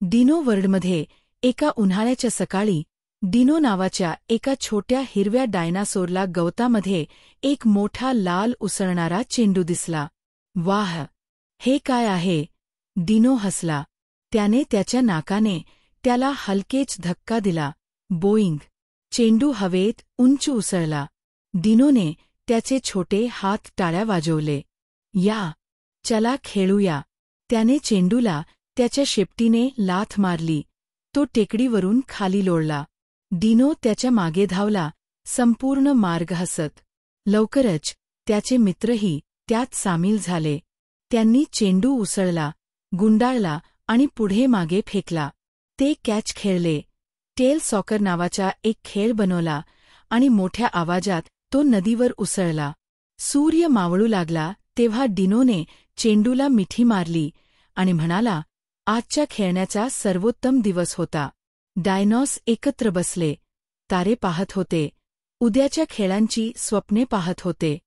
डिनो वर्ल्डमध्ये एका उन्हाळ्याच्या सकाळी डिनो नावाच्या एका छोट्या हिरव्या डायनासोरला गवतामध्ये एक मोठा लाल उसळणारा चेंडू दिसला. वाह, हे काय आहे? डिनो हसला. त्याने त्याच्या नाकाने त्याला हलकेच धक्का दिला. बोईंग! चेंडू हवेत उंच उसळला. डिनोने त्याचे छोटे हात टाळ्या वाजवले. या, चला खेळूया. त्याने चेंडूला त्याच्या शेपटीने लाथ मारली. तो टेकडीवरून खाली लोळला. डिनो त्याच्या मागे धावला, संपूर्ण मार्ग हसत. लवकरच त्याचे मित्रही त्यात सामील झाले. त्यांनी चेंडू उसळला, गुंडाळला आणि पुढे मागे फेकला. ते कॅच खेळले. टेल सॉकर नावाचा एक खेळ बनवला आणि मोठ्या आवाजात तो नदीवर उसळला. सूर्य मावळू लागला तेव्हा डिनोने चेंडूला मिठी मारली आणि म्हणाला, आजच्या खेळण्याचा सर्वोत्तम दिवस होता. डायनॉस एकत्र बसले. तारे पाहत होते. उद्याच्या खेळांची स्वप्ने पाहत होते.